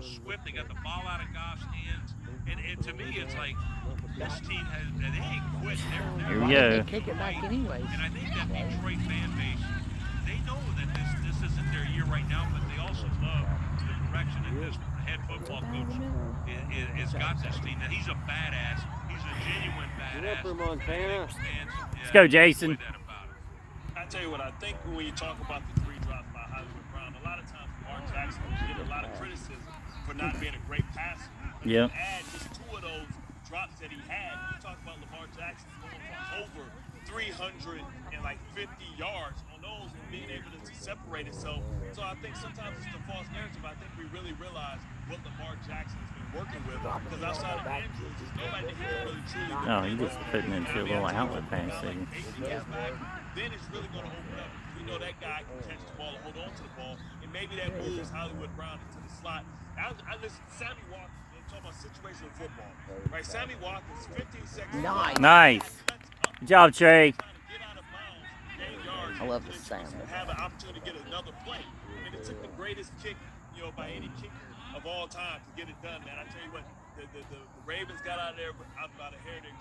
swift. They got the ball out of Goff's hands, and to me, it's like this team they ain't quit. Here They're we go. Kick it back right, anyways. and I think that Detroit fan base, they know that this isn't their year right now, but they also love the direction that this head football coach is got this team. That he's a badass. He's a genuine badass. Montana. Fans, Let's go, Jason. that about it. I tell you what, I think when you talk about the 3 drops by Hollywood Brown, a lot of times Lamar Jackson will get a lot of criticism for not being a great passer. But Yep. you add just 2 of those drops that he had, you talk about Lamar Jackson going for over 350 yards on those and being able to separate it. So I think sometimes it's the false narrative. I think we really realize what Lamar Jackson has been working with, because outside of Andrews, there's nobody that he can really truly. Oh, he just putting it into a little outlet pass thing. Then it's really going to open up. We know that guy can catch the ball and hold on to the ball, and maybe that moves Hollywood Brown into the slot. I listen to Sammy Watkins, talking about situational football, right? Sammy Watkins, 15 seconds. Nice. Good job, Trey. I love the sound. Have an opportunity to get another play. I mean, it took the greatest kick, by any kicker of all time to get it done, man. I tell you what, the Ravens got out of there about a hair, their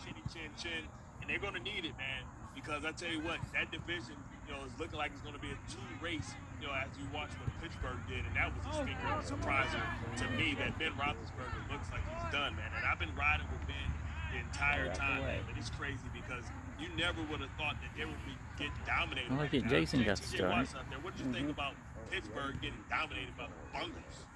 chin, and they're going to need it, man, because I tell you what, that division, is looking like it's going to be a 2 race, as you watch what Pittsburgh did, and that was a stinker, surprising to me that Ben Roethlisberger looks like he's done, man. And I've been riding with Ben the entire time, man, but it's crazy because you never would have thought that they would be getting dominated. I like it. Jason got the start. What did you think about Pittsburgh getting dominated by the Bengals?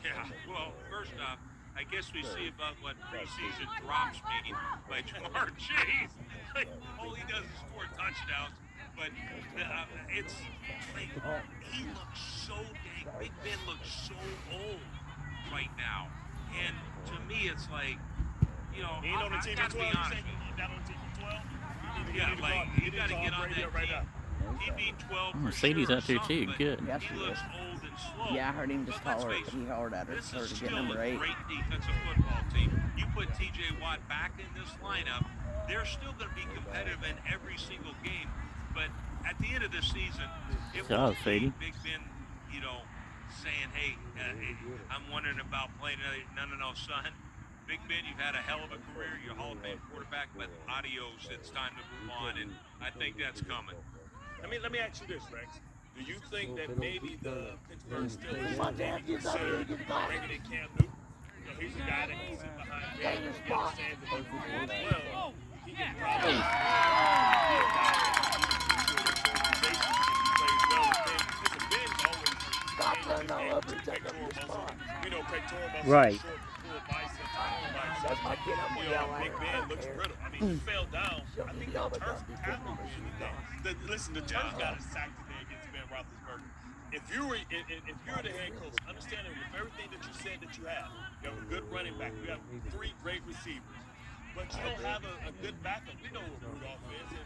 Yeah, well, first off, I guess we see about what preseason drops mean by Jamar Chase. Like, all he does is score touchdowns. But it's like he looks so dang. Big Ben looks so old right now, and to me, it's like, he ain't on the team at 12. Be honest. He's not on the team at 12. Yeah, like you got to get on that right team. now. He need 12 for Mercedes sure out there too. but Good. Yes, he he looks is. old and slow. Yeah, I heard him just But let's holler. face it, He hollered at her this to is get still number a 8. great defensive football team. You put T.J. Watt back in this lineup, they're still going to be competitive in every single game. But at the end of the season, it Job, won't be Sadie. Big Ben, saying, "Hey, I'm wondering about playing." No, son. Big Ben, you've had a hell of a career. You're a Hall of Fame quarterback, but adios. It's time to move on, and I think that's coming. Let me ask you this, Rex. Do you think that maybe the Pittsburgh Steelers should consider bringing in Cam Newton? He's a guy that can sit behind Ben. He understands the defense well. He can probably be a guy that plays well with Ben. Listen, Ben's always pectoral muscle, Right. short, full biceps, Big Ben looks brittle. I mean, he fell down. I think the turf tackled him. Listen, the turf got a sack today against Ben Roethlisberger. If you were the head coach, understanding with everything that you said that you have a good running back, you have 3 great receivers, but you don't have a good backup. We know what Rudolph is,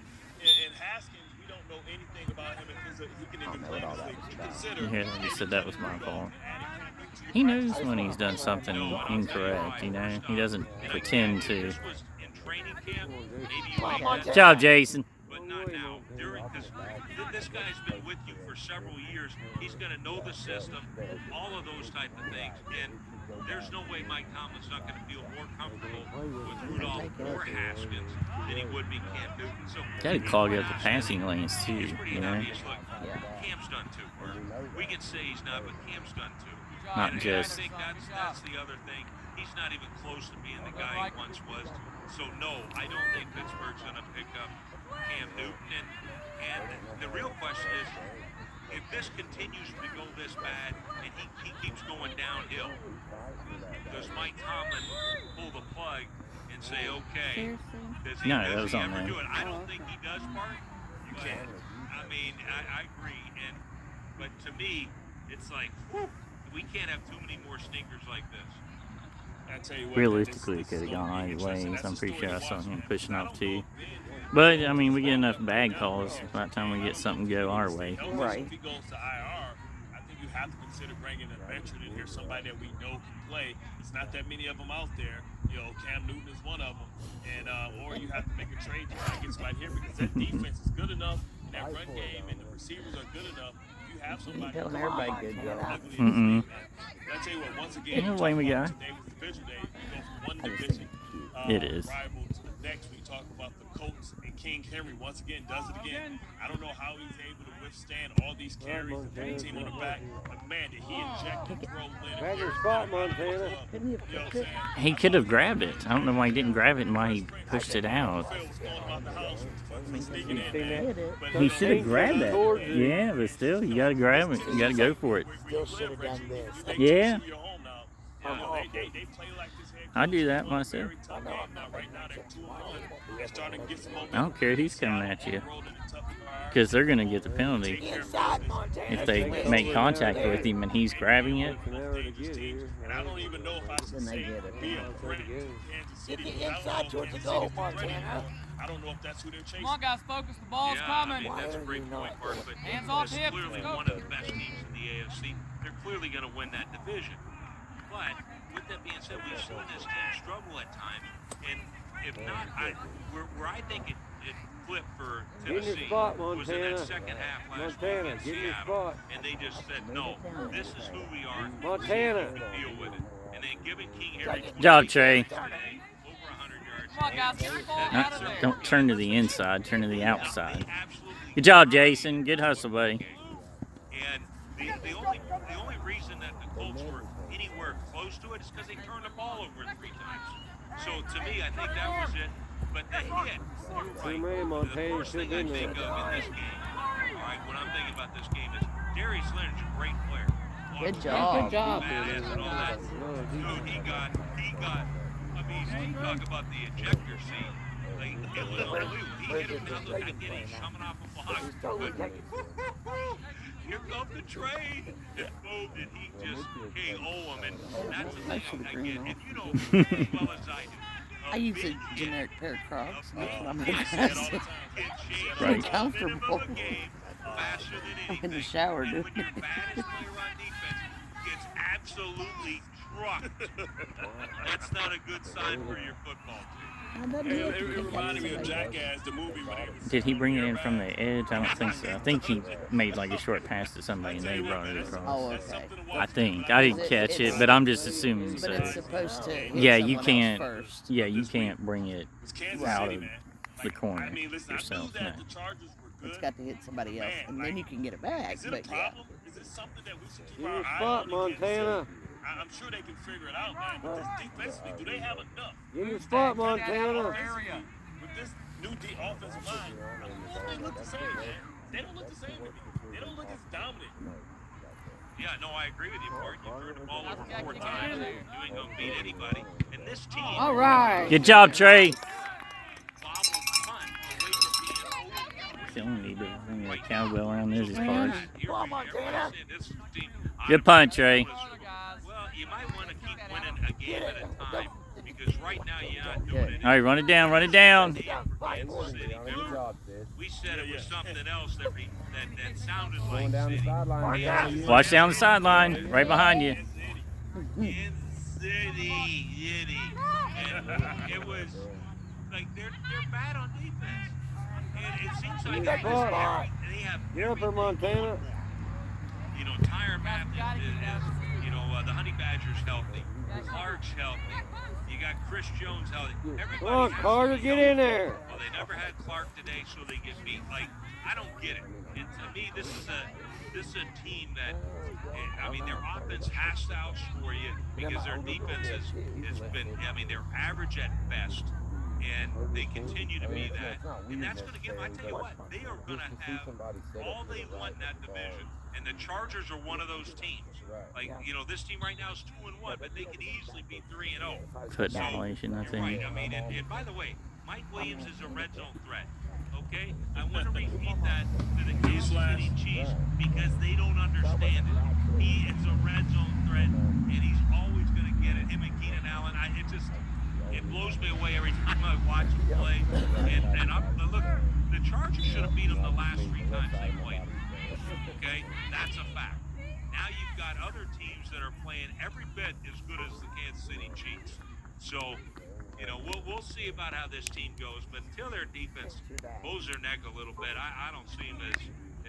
and Haskins, we don't know anything about him if he can even play in this league. You consider. Yeah, he said that was my fault. He knows when he's done something incorrect, He doesn't pretend to. This was in training camp. Maybe you make that Good job, Jason. but not now. This guy's been with you for several years. He's going to know the system, all of those type of things. And there's no way Mike Tomlin's not going to feel more comfortable with Rudolph or Haskins than he would be Cam Newton. So Got to clog up the passing lanes too, it's pretty obvious. Look, Cam's done too. We can say he's not, but Cam's done too. Not and just. I think that's the other thing. He's not even close to being the guy he once was. So no, I don't think Pittsburgh's going to pick up Cam Newton. And the real question is, if this continues to go this bad and he keeps going downhill, does Mike Tomlin pull the plug and say, okay, does he, No, that was does he on ever there. do it? I don't think he does, Mark. You can't. I mean, I agree. But to me, it's like, whew, we can't have too many more stinkers like this. I tell you what, Realistically, it could have gone either ways. I'm pretty sure I saw him pushing off too. But, I mean, we get enough bag calls by the time we get something go our way. Right. If he goes to IR, I think you have to consider bringing a veteran in here, somebody that we know can play. It's not that many of them out there. Cam Newton is one of them. And or you have to make a trade to try to get somebody here because that defense is good enough, and that run game and the receivers are good enough. You have somebody. Telling everybody good job. Mm-mm. I tell you what, once again, You know, blame the guy. today was division day. You go from one division It is. rival to the next. We talk about the Colts and King Henry once again does it again. I don't know how he's able to withstand all these carries and put the team on the back. But man, did he inject and throw Grab your spot, Montana. He could have grabbed it. I don't know why he didn't grab it and why he pushed it out. He should have grabbed that. Yeah, but still, you gotta grab it. You gotta go for it. Still should have done this. Yeah. I do that myself. I don't care who's coming at you, because they're gonna get the penalty if they make contact with him and he's grabbing it. And I don't even know if I should say be a threat to Kansas City. Get the inside towards the goal, Montana. I don't know if that's who they're chasing. Come on, guys, focus. The ball's coming. I mean, that's a great point, Mark. But Hands off this is hips. clearly Let's go. one of the best teams in the AFC. They're clearly going to win that division. But with that being said, we've seen this team struggle at times. And if not, where I think it flipped for Tennessee was in that second half last week against Seattle. And they just said, no, this is who we are. Montana. We deal with it. And then giving King Henry Job, Trey. today, over 100 yards. Come on, guys, get the ball out of there. Don't turn to the inside, turn to the outside. Good job, Jason. Good hustle, buddy. And the only reason that the Colts were anywhere close to it is because they turned the ball over 3 times. So to me, I think that was it. But the hit, you're right. The first thing I think of in this game, all right, when I'm thinking about this game is Darius Leonard's a great player. Good job. Good job, Badass and all that. Dude, he got. I mean, talk about the ejector seat. Like, it was unbelievable. He hit him now. Look, I get it. He's coming off a block. But here comes the train. And boom, did he just KO him. And that's the thing I get. If you know as well as I do. I use a generic pair of Crocs. That's what I'm aggressive. Right. Comfortable. I'm in the shower, dude. When your baddest player on defense gets absolutely trucked, that's not a good sign for your football team. It reminded me of Jackass, the movie. Did he bring it in from the edge? I don't think so. I think he made like a short pass to somebody and they brought it across. Oh, okay. I think. I didn't catch it, but I'm just assuming so. But it's supposed to hit Yeah, you someone can't. else first. Yeah, you can't bring it out of the Like, corner I mean, listen, yourself. I knew No. that the Chargers were good. It's got to hit somebody else, and then you can get it back. Is it a But yeah. problem? Is it something that we should keep Get our your eye spot, on? Montana. I'm sure they can figure it out, man. But this defensively, do they have enough? Get your spot, Montana. Area. With this new offensive line, I don't know if they look the same, man. They don't look the same to me. They don't look as dominant. Yeah, no, I agree with you, Mark. You turned the ball over 4 times. You ain't going to beat anybody. And this team, All right. Good job, Trey. bobbled punt away from being over. Still need to bring a cowbell around this as far as. Here we are. This team, Good punt, Trey. well, you might want to keep winning a game at a time because right now you're not doing it. All right, run it down, run it down. For Kansas City. Remember, we said it was something else that sounded like City. Watch down the sideline, right behind you. In City. And it was like they're bad on defense. And it seems like they have Get up there, Montana. you know, Tyron Matthews is you know, the Honey Badger's healthy. Clark's healthy. You got Chris Jones healthy. Everybody Come on, has Carter, to be get healthy. in there. Well, they never had Clark today, so they get beat. Like, I don't get it. And to me, this is a team that, I mean, their offense has to outscore you because their defense has been, I mean, they're average at best. And they continue to be that. And that's going to give them, I tell you what, they are going to have all they want in that division. And the Chargers are one of those teams. Like, you know, this team right now is 2-1, but they could easily be 3-0. Foot violation, I Right, think. I mean, and by the way, Mike Williams is a red zone threat. Okay? I want to repeat that to the Kansas City Chiefs because they don't understand it. He is a red zone threat, and he's always going to get it. Him and Keenan Allen, it blows me away every time I watch him play. And look, the Chargers should have beat him the last 3 times they played. Okay? That's a fact. Now you've got other teams that are playing every bit as good as the Kansas City Chiefs. So, you know, we'll see about how this team goes. But until their defense bows their neck a little bit, I don't see them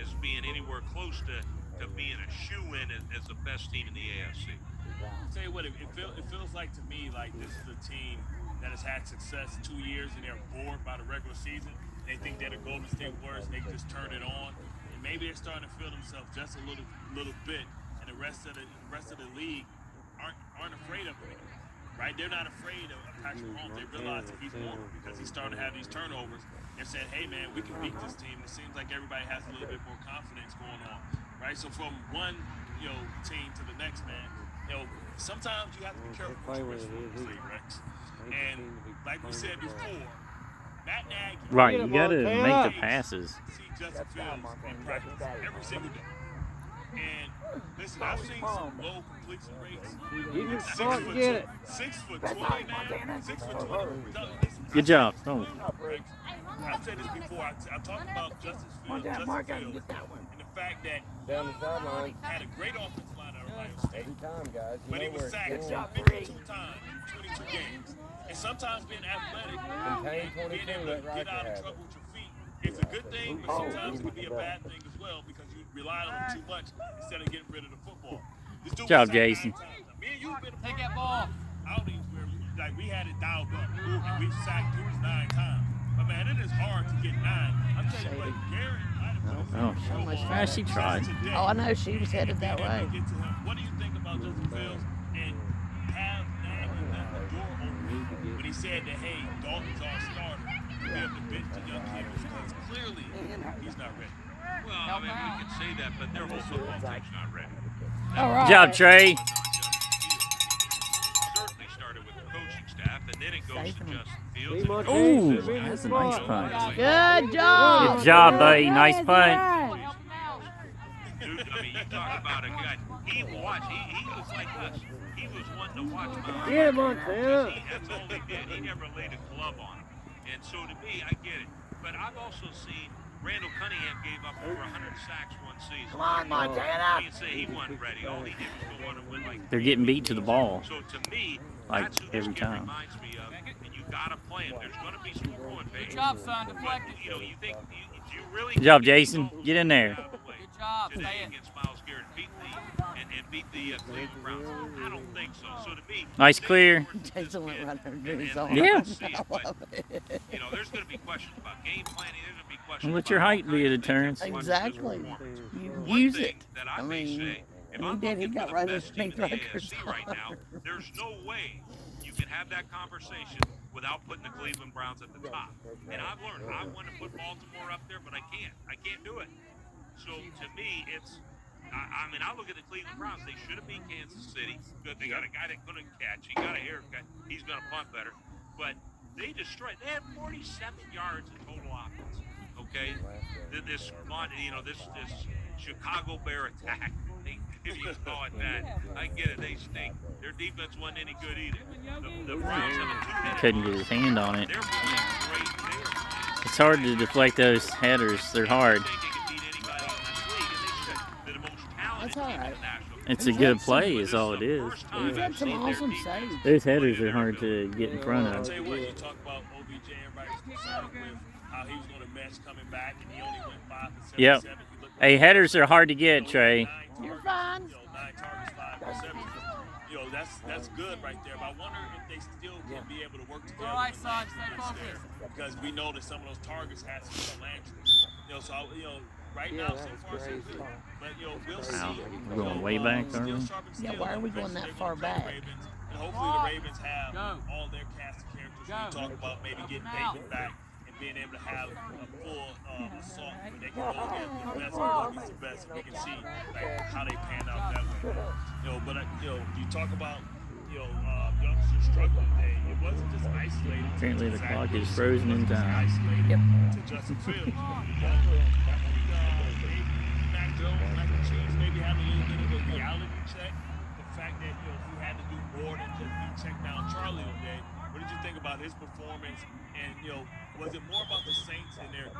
as being anywhere close to being a shoe-in as the best team in the AFC. I'll tell you what, it feels like to me like this is a team that has had success 2 years and they're bored by the regular season. They think they're the Golden State Warriors. They just turn it on, and maybe they're starting to feel themselves just a little bit, and the rest of the league aren't afraid of him anymore. Right? They're not afraid of Patrick Mahomes. They realize that he's more because he's starting to have these turnovers. They're saying, hey man, we can beat this team. It seems like everybody has a little bit more confidence going on. Right? So from one team to the next, man, sometimes you have to be careful what you wish for in this league, Rex. And like we said before, Matt Nagy, Right, you got to make the passes. see Justin Fields in practice every single day. And listen, I've seen some low completion rates. You can start to get it. 6'20", man. 6'20". Good job. Oh. I've said this before. I talked about Justin Fields, and the fact that Down the sideline. had a great offensive line at Ohio State, Every time, guys. You but he know was where sacked it's going. 52 times in 22 games. And sometimes being athletic, Contain and being 22, able to let get out Riker of have trouble with your feet is a good thing, but sometimes it can be a bad thing as well because you rely on them too much instead of getting rid of the football. This dude Good job, was sacked 9 Jason. times. Me and you have been a Take part that of ball. outings where we had it dialed up and we sacked dudes 9 times. But man, it is hard to get 9. I'm telling you what, Garrett might have put Oh, Oh, she tried. Oh, I know she was headed that way. Get to him. What do you think about Justin Fields and have Nagy left the door open when he said that, hey, Dalton's our starter to be able to bench the young kid because clearly he's not ready. Well, I mean, we can say that, but their whole football team's not ready. All right. Good job, Trey. Certainly started with the coaching staff, and then it goes to Justin Fields. See, and Ooh, Montana, that's a nice punch. Good job. Good job, buddy. Nice punch. Dude, I mean, you talk about a guy. He was like us. He was one to watch. Yeah, Montana. That's all he did. He never laid a glove on him. And so to me, I get it. But I've also seen Randall Cunningham gave up over 100 sacks one season. Come on, Montana. You can say he wasn't ready. All he did was go on and win like. They're getting beat to the ball. So to me, Like that's who every this kid time. reminds me of. And you got to play him. There's going to be some growing pains. Good job, son. Deflected. You know, you think you really. Good job, Jason. Get in there. Good job. Today Stay in. against Myles Garrett, beat the Cleveland Browns. I don't think so. So to me, Nice clear. Jason went right under his and arm. Yeah. we'll see it, but, you know, there's going to be questions about game planning. There's going to be questions. Let your about height all be a kinds of deterrent. things. Exactly. You One use thing it. that I I may mean, say, if he I'm did. He looking got for right the in best team his in the records. AFC right now, there's no way you can have that conversation without putting the Cleveland Browns at the top. And I've learned I want to put Baltimore up there, but I can't. I can't do it. So to me, it's. I mean, I look at the Cleveland Browns. They should have beat Kansas City. Good. They got a guy that couldn't catch. He got a haircut. He's going to punt better. But they destroyed. They had 47 yards in total offense. Okay, this Chicago Bear attack. If you call it that, I get it. They stink. Their defense wasn't any good either. The Browns have a two-headed Couldn't get his hand on it. They're playing great. They're It's hard to deflect those headers. They're hard. That's all right. It's a good play is all it is. He's had some awesome saves. Those headers are hard to get in front I'll of. tell you what, you talk about OBJ, everybody's concerned with how he was going to mesh coming back, and he only went 5 for 77. Yep. He looked Hey, headers are hard to get, Trey. You're fine. 9 targets, 5 receptions. That's good right there. But I wonder if they still can be able to work together. All right, when son, Landry stay gets there, focused. because we know that some of those targets had to be on Landry. Right now, so far, so good. But, we'll see. Wow, we're going way back, aren't we? Yeah, why are we going that far back? And hopefully the Ravens have all their cast of characters. We talk about maybe getting Bateman back and being able to have a full assault where they can go against the best against the best. And we can see how they pan out that way. But you talk about youngsters struggling today. It wasn't just isolated. Apparently the clock is frozen in time. Yep. To Justin Fields. Mac Jones, Mac and Cheese, maybe having a little bit of a reality check. The fact that he had to do more than just be checked down Charlie today. What did you think about his performance? And was it more about the Saints and their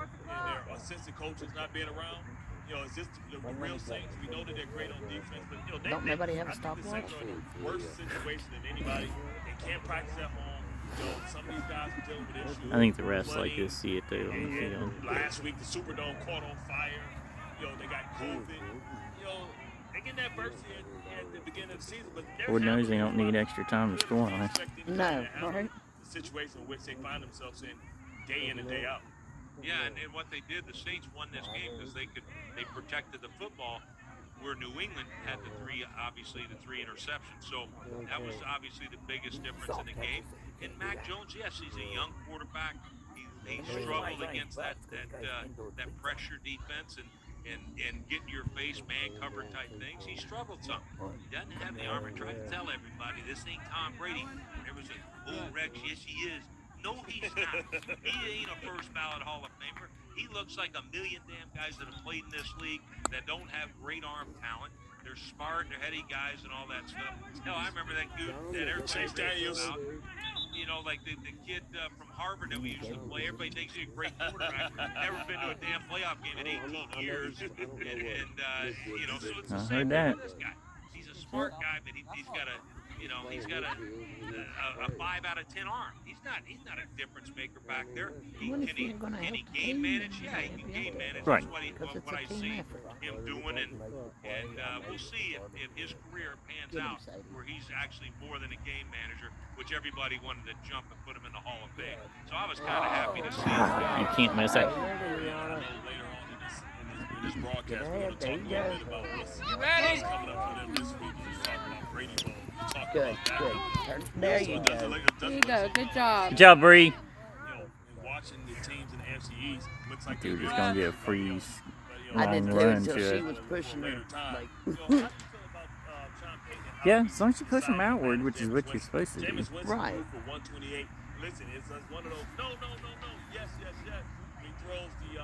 assistant coaches not being around? Is this the real Saints? We know that they're great on defense, but Don't nobody have a I think the Saints stopwatch? are in a worse situation than anybody. They can't practice at home. Some of these guys are dealing with issues. I think the refs like to see it though on the field. Last week the Superdome caught on fire. They got COVID. They getting that adversity at the beginning of the season, but Lord knows they don't need extra time to score on us. No, right? The situation in which they find themselves in and day out. Yeah, and what they did, the Saints won this game because they protected the football, where New England had the three interceptions. So that was obviously the biggest difference in the game. And Mac Jones, yes, he's a young quarterback. He struggled against that pressure defense and get in your face man cover type things. He struggled some. He doesn't have the arm. I try to tell everybody this ain't Tom Brady. There was Rex, yes he is. No, he's not. He ain't a first ballot Hall of Famer. He looks like a million damn guys that have played in this league that don't have great arm talent. They're smart, they're heady guys and all that stuff. Hell, I remember that dude that everybody raves about. You know, like the kid from Harvard that we used to play. Everybody thinks he's a great quarterback. Never been to a damn playoff game in 18 years. And you know, so it's the same thing with this guy. He's a smart guy, but he's got a 5 out of 10 arm. He's not a difference maker back there. Can he game manage? Yeah, he can game manage. Right. That's what I see him doing, and we'll see if his career pans out where he's actually more than a game manager, which everybody wanted to jump and put him in the Hall of Fame. So I was kind of happy to see him. You can't miss it. Later on in this broadcast, we're going to talk a little bit about what's coming up for them this week. We're talking about Brady Bowl. Good. There you go. There you go. Good job. Good job, Bree. Watching the teams in the NFC East, looks like Dude, it's going to be a freeze. I did Long too run until to she it. was pushing her. Like, Yeah, as long as you push them outward, which is what you're supposed to do. Right. For 128. Listen, it's one of those. No. Yes. He throws the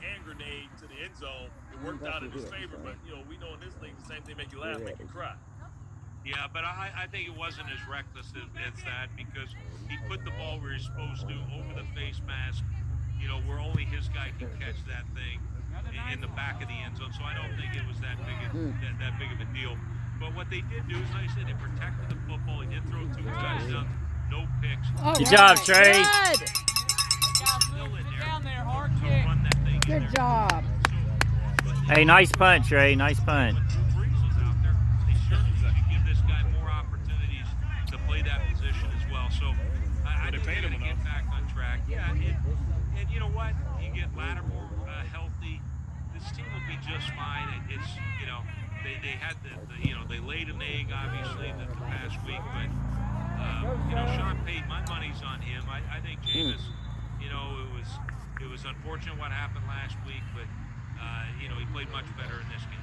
hand grenade to the end zone. It worked out in his favor, but we know in this league the same thing make you laugh, make you cry. Yeah, but I think it wasn't as reckless as that because he put the ball where he's supposed to over the face mask, where only his guy can catch that thing in the back of the end zone. So I don't think it was that big of a deal. But what they did do is, like I said, they protected the football. He did throw 2 touchdowns, no picks. Good job, Trey. Good. Still in there. Down there, hard So kick. run that thing in Good there. job. Hey, nice punt, Trey. Nice punt. When Drew Brees was out there, they certainly should give this guy more opportunities to play that position as well. So I think they're going to get back on track. Yeah, and you know what? You get Lattimore healthy, this team will be just fine. It's they had they laid an egg obviously the past week, but Sean Payton, my money's on him. I think Jameis, it was unfortunate what happened last week, but he played much better in this game.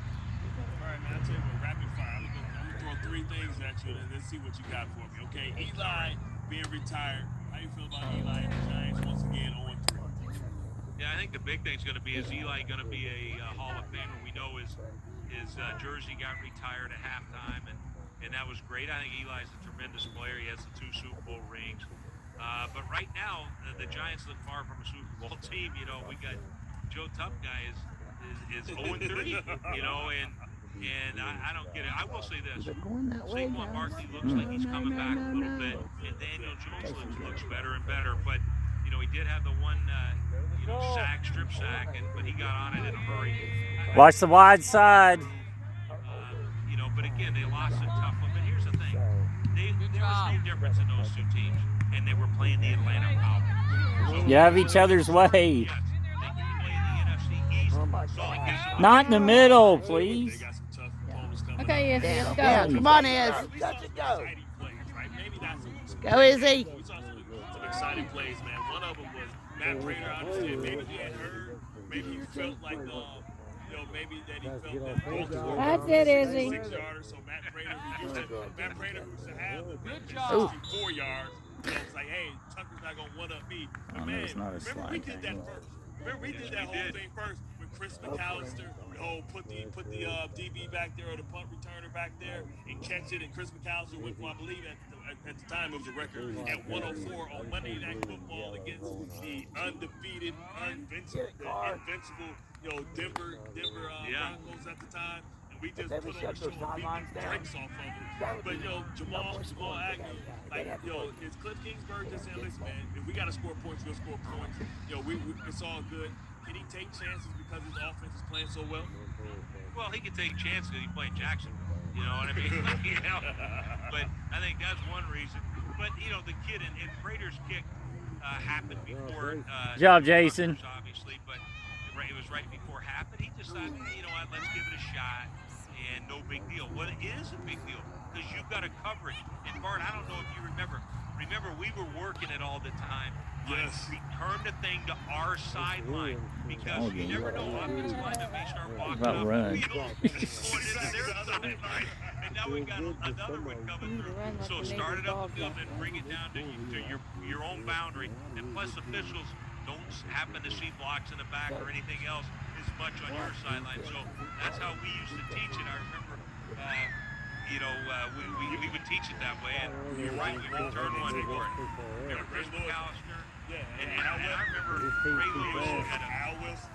All right, man. I'll tell you what, rapid fire. I'm going to throw 3 things at you, and let's see what you got for me, okay? Eli being retired. How you feel about Eli and the Giants once again 0-3? Yeah, I think the big thing's going to be, is Eli going to be a Hall of Famer? We know his jersey got retired at halftime, and that was great. I think Eli's a tremendous player. He has the 2 Super Bowl rings. But right now, the Giants look far from a Super Bowl team. We got Joe Tough guy is 0-3, and I don't get it. I will say this. Saquon Barkley looks like he's coming back a little bit, and Daniel Jones looks better and better. But, he did have the one, strip sack, but he got on it in a hurry. Watch the wide side. But again, they lost a tough one. But here's the thing. There was no difference in those 2 teams, and they were playing the Atlanta Falcons. So, You have each other's way. yes, they can play the NFC East. So I guess Not in the middle, please. They got some tough opponents coming Okay, up. Izzy, let's yeah, go. come on, Ez. We saw some exciting plays, right? Maybe not some Go, Izzy. We saw some exciting plays, man. One of them was Matt Prater. I understand maybe he had heard, maybe he felt like maybe that he felt that Baltimore That's was it, a Izzy. 6-yarder, so Matt Prater, who used to have the Good job. 4 yards, it's like, hey, Tucker's not gonna one up me. But Oh, no, man, it's not a remember we slide did that thing. first. Remember we did that whole thing first with Chris McAllister. Put the DB back there or the punt returner back there and catch it. And Chris McAllister went, I believe at the time it was a record at 104 on Monday Night Football against the undefeated, invincible, Denver Broncos at the time. And we just put on a show and beat the brakes off of them. But Jamal Agnew, is Cliff Kingsbury just saying, listen, man, if we got to score points, we'll score points. It's all good. can he take chances because his offense is playing so well? Well, he can take chances because he's playing Jackson. You know what I mean? But I think that's one reason. But, you know, the kid in Prater's kick happened before. Good job, Jason. Obviously, but it was right before half. But he decided, you know what, let's give it a shot. And no big deal. Well, it is a big deal because you've got to cover it. And, Bart, I don't know if you remember. Remember, we were working it all the time. Yes. Return the thing to our sideline because you never know. Offensive linemen may start walking About up run. the field and going into their sideline. And now we got another one coming through. So start it up the field and bring it down to your own boundary. And plus, officials don't happen to see blocks in the back or anything else as much on your sideline. So that's how we used to teach it. I remember. You know, we would teach it that way, and you're right, we return one for it. Remember Chris McAllister? Yeah. And I remember Ray Lewis had Al Wilson.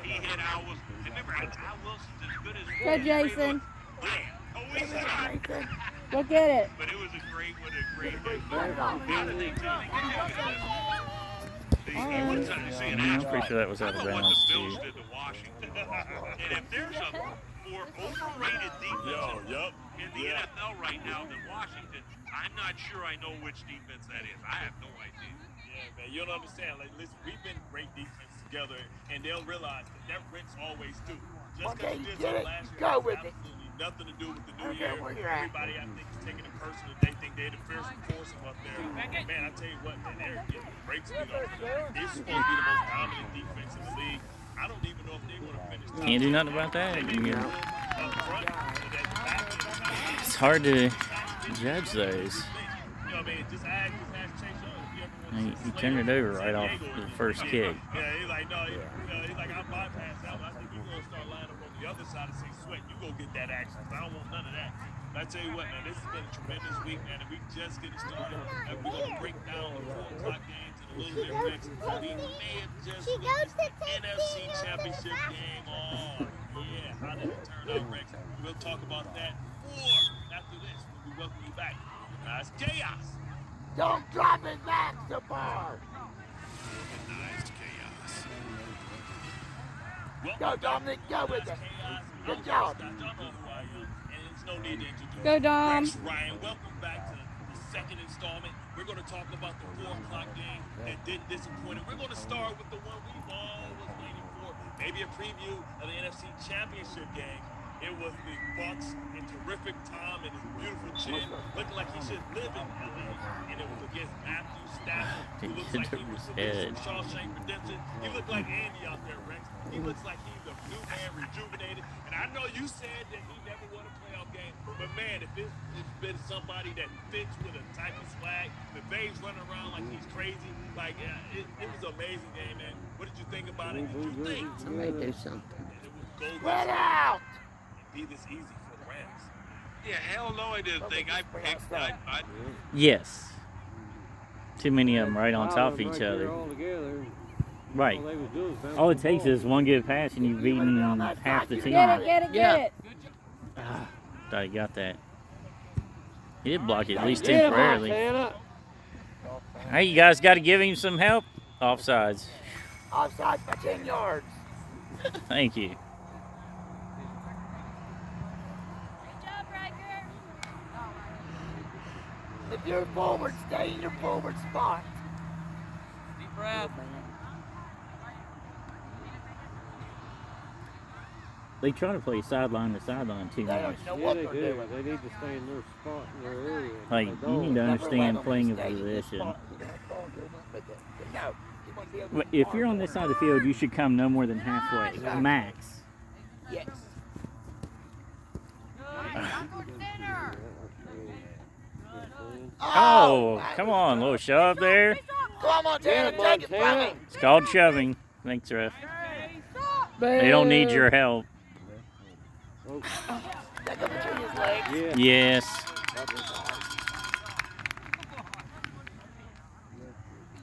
he hit Al Wilson. And remember, Al Wilson's as good as Good, Jason. Yeah, always shot. Go get it. But it was a great one, a great one. The other thing, too, I'm pretty sure that was out of what bounds, the Bills too. did to Washington. And if there's a more overrated defense in the NFL right now than Washington, I'm not sure I know which defense that is. I have no idea. Yeah, man, you don't understand. Like, listen, we've been great defense together, and they'll realize that rinse always do. Just because you did something last year has absolutely nothing to do with the new year. Everybody, I think, is taking it personal. They think they're the fierce force up there. Man, I tell you what, man, they're getting breaks me off. They're supposed to be the most dominant defense in the league. I don't even know if they're going to finish top. Can't do nothing about that. Up front, so that the back end, It's hard to judge those. you know what I mean? Just ask Chase Young if you ever want to He turned it over right off the first kick. Yeah, he's like, no, he's like, I'll bypass that one. I think you're going to start lining up on the other side and say, Sweat, you go get that action. I don't want none of that. But I tell you what, man, this has been a tremendous week, man, and we just getting started. And we're going to break down the 4 o'clock games in a little bit, Rex. We may have just witnessed the NFC Championship game. Oh, yeah, how did it turn out, Rex? We'll talk about that more after this when we welcome you back. It's chaos. Don't drop it back so far. Nice chaos. Go, Dominic, go with it. Good job. Y'all know who I am, and there's no need to introduce Go, Dom. Rex Ryan, welcome back to the second installment. We're going to talk about the 4 o'clock game that didn't disappoint. We're going to start with the one we've all was waiting for. Maybe a preview of the NFC Championship game. It was the Bucks in terrific time and his beautiful chin, looking like he should live in LA. And it was against Matthew Stafford, who looks like he was from Shawshank Redemption. He looked like Andy out there, Rex. He looks like he's a new man, rejuvenated. And I know you said that he never won a playoff game, but man, if it's been somebody that fits with a type of swag, McVay's running around like he's crazy. Like, it was an amazing game, man. What did you think about it? Did you think Somebody do something. that it would go Spread this out. be this easy for the Rams? Yeah, hell no, I didn't think. I picked Yes. Too many of them right on top of each other. Right. All it takes is one good pass and you've beaten half the team. Get it, get it. Thought he got that. He did block it at least Get him, temporarily. Montana. Hey, you guys got to give him some help. Offsides. Offside for 10 yards. Thank you. If you're forward, stay in your forward spot. Deep breath. They try to play sideline to sideline too They much. don't know what they're doing. They need to stay in their spot in their area. Like, you need to understand playing a position. If you're on this side of the field, you should come no more than halfway, max. Yes. Oh, come on, little shove there. Come on, Montana, take it from him. It's called shoving. Thanks, ref. They don't need your help. Take him between his legs. Yeah. Yes.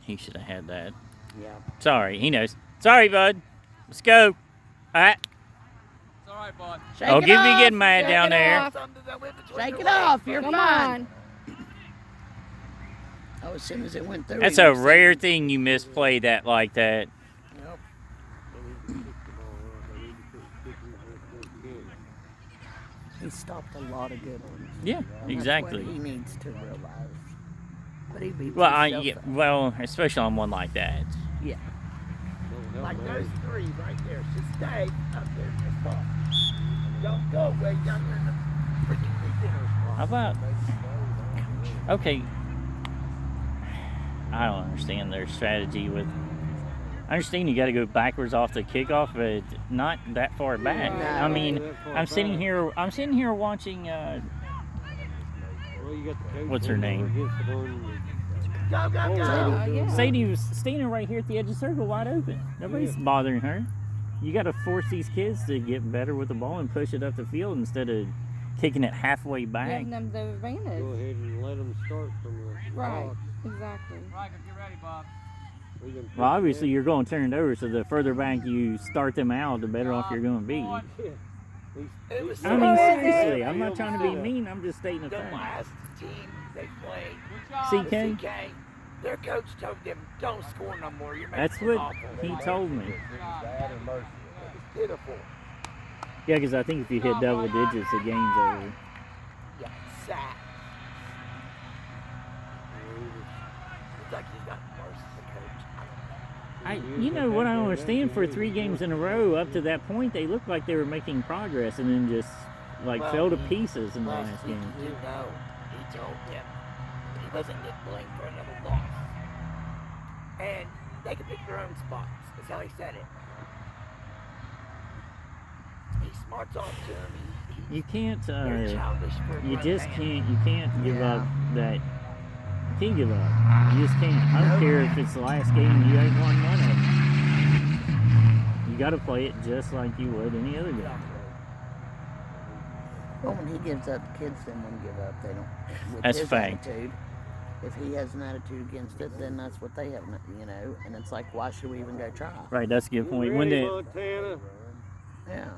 He should have had that. Yeah. Sorry, he knows. Sorry, bud. Let's go. All right. It's all right, bud. Oh, give me getting mad down there. Shake it off. You're fine. Oh, as soon as it went through. That's a rare thing you misplay that like that. Yep. He stopped a lot of good ones. Yeah, And exactly. That's what he needs to realize. But he beats Well, himself up. well, especially on one like that. Yeah. Don't Like help those me. three right there should stay up there in the spot. Don't go way down there in the freaking beginner spot. How about? Okay. I don't understand their strategy with. I understand you got to go backwards off the kickoff, but not that far back. No. I mean, That far I'm sitting back. here. I'm sitting here watching. Well, you got the coach What's her over name? against the one. Go, go, go. Yeah. Sadie was standing right here at the edge of the circle, wide open. Nobody's bothering her. You got to force these kids to get better with the ball and push it up the field instead of kicking it halfway back. Giving them the Go advantage. ahead and let them start from the Right. box. Exactly. Riker, get ready, Bob. We can Well, push obviously it. you're going to turn it over, so the further back you start them out, the better off you're going to be. Yeah. It was I mean, seriously, I'm not trying to be mean. I'm just stating a the fact. last team they played. Good job. The CK, CK. Their coach told them, "Don't score no more. You're making that's it what awful." he told me. Good job. It's pitiful. Yeah, because I think if you hit double digits, the game's over. Yeah, sack. It's like he's got worse than the coach. You know what I don't understand? For 3 games in a row, up to that point, they looked like they were making progress, and then just like Well, fell to pieces in the Last last week, game. you know, he told them he wasn't getting blamed for another loss. And they can pick their own spots. That's how he said it. He smarts off to him. You can't. They're childish for a You grown just man. can't. You can't give Yeah. up that. You can't give up. You just can't. I don't care if it's the last game. You ain't won one of them. You got to play it just like you would any other game. Well, when he gives up, the kids then won't give up. They don't. With That's his fact. attitude, if he has an attitude against it, then that's what they have, you know. And it's like, why should we even go try? Right. That's a good point. You When ready, the Montana? Yeah.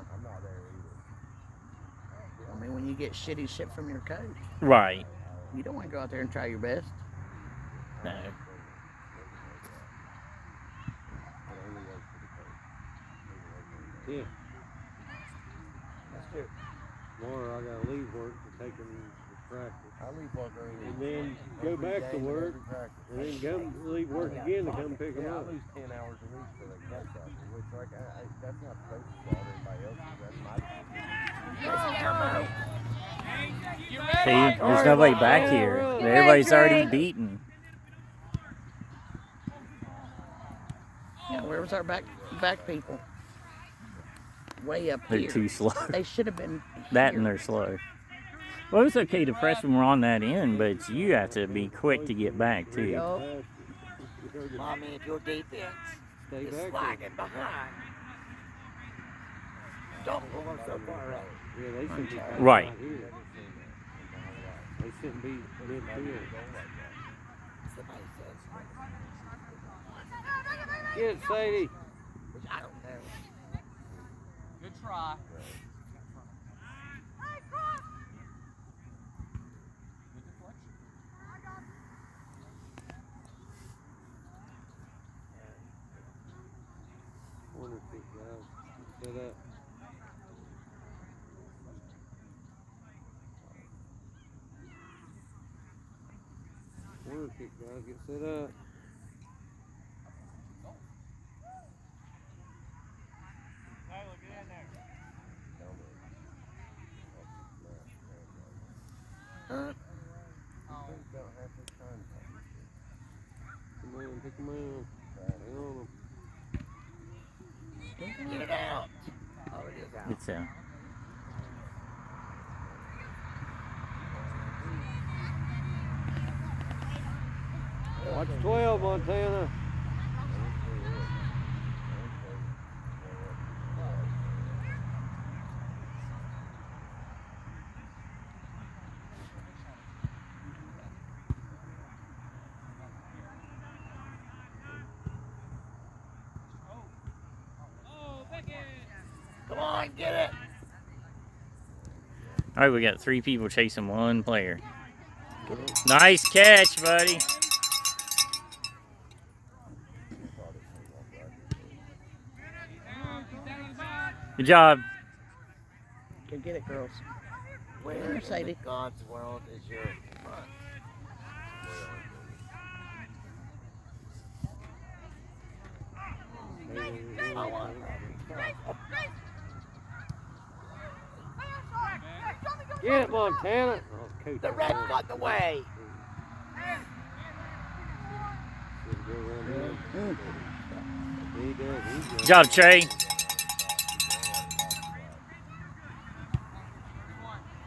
I mean, when you get shitty shit from your coach, right. you don't want to go out there and try your best. No. Yeah. Let's do it. Tomorrow I gotta leave work to take him to practice. I leave work early. And then go back to work, and then come leave work again to come pick him Yeah, I up. lose 10 hours a week for the catch up, which like that's not supposed to bother everybody else. That's my decision. You See, ready? there's nobody back here. Everybody's already beaten. Yeah, where was our back people? Way up They're here. too slow. They should have been That here. and they're slow. Well, it's okay. The freshmen were on that end, but you have to be quick to get back too. Yup. Mommy, if your defense Stay is back lagging behind, don't pull them so far up. Yeah, they shouldn't be back Right. here. They shouldn't be midfield. Somebody says, Get it, Sadie. which I don't know. Good try. Good deflection. Corner kick, guys. Set up. Corner kick, guys. Get set up. Come on, pick him out. Stay on him. Get it out. Oh, it is out. It's Watch 12, Montana. Come on, get it. all right. We got 3 people chasing 1 player. Nice catch, buddy. Good job. Go get it, girls. Where in Sadie. God's world is your front? I want Get it, Montana. Oh, coach. the red got in the way. Good job, Trey.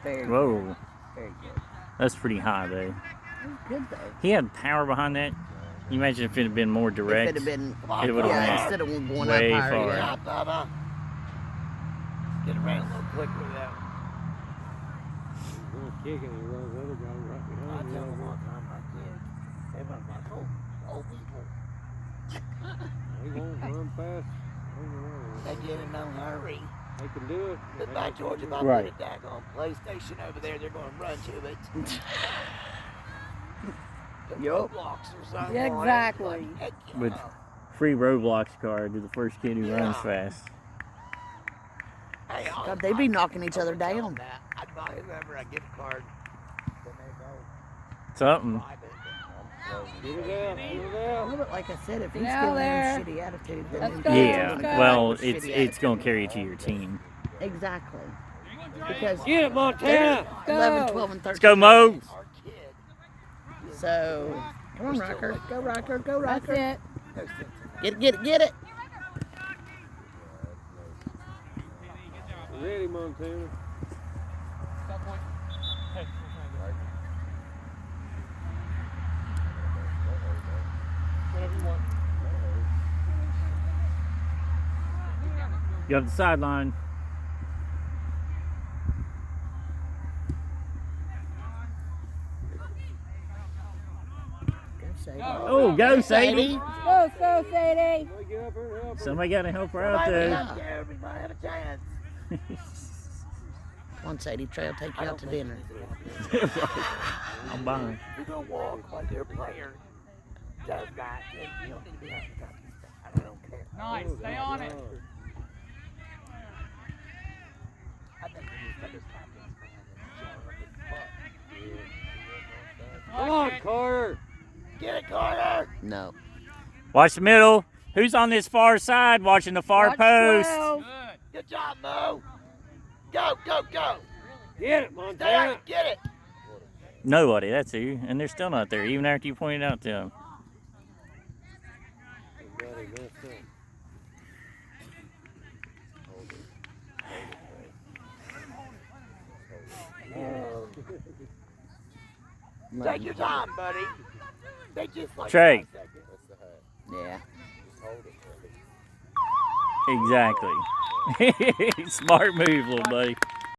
Very good. Whoa, Very good. that's pretty high though. That was good though. He had power behind that. You imagine if it had been more If direct. it had been, It would've yeah, went instead of going way up higher, far. yeah. Bubba. Get around a little quicker with that. He's gonna kick it and he runs the other guy right I behind tell them him. all the time, my kids, everyone's like, old people, He won't run fast. they get in no hurry. They can do it. But by George, if I Right. put a daggone PlayStation over there, they're going to run to it. Yup. Blocks or something. Yeah, exactly. Like, heck yeah. With free Roblox card to the first kid who runs fast. Hey, God, they be knocking each other I'll tell down. them that. I'd buy whoever a gift card. Then they go Something. private. Get it out. Get it Well, out. but like I said, if he's Now giving there. them shitty attitude, then Let's he's go, gonna Yeah. let's go Well, with it's shitty gonna attitude. carry you to your team. Exactly. Because Get it, Montana. 11, Go. 12, and 13. Let's go, Mo. Our kid. So, come on, Rocker. Go, Rocker. Go, That's Rocker. it. No sense in Get it, get it, get it. Ready, Montana. Stop point. Hey. Whatever you want. You have the sideline. Go, Sadie. Oh, go, Sadie. Go, Sadie. Somebody get up here and help her. Somebody got to help her out Everybody there. out there, everybody have a chance. Come on, Sadie. Trey will take you out to dinner. I'm buying. If you're going to walk like your player does that, then you don't need to be having stuff. I don't care. Nice. Stay on it. I think we need to put this captain's man and show him Come on, Carter. Get it, Carter! No. Watch the middle. Who's on this far side watching the far Watch post? 12. Good. Good job, Mo! Go, go, go! Get it, Stay on Montana. it, get it! Nobody, that's who. And they're still not there, even after you pointed out to them. Everybody messed up. Take your time, buddy. They just like Trey. 5 seconds. That's the hat. Yeah. Just hold it, Trey. Exactly. Smart move, little buddy.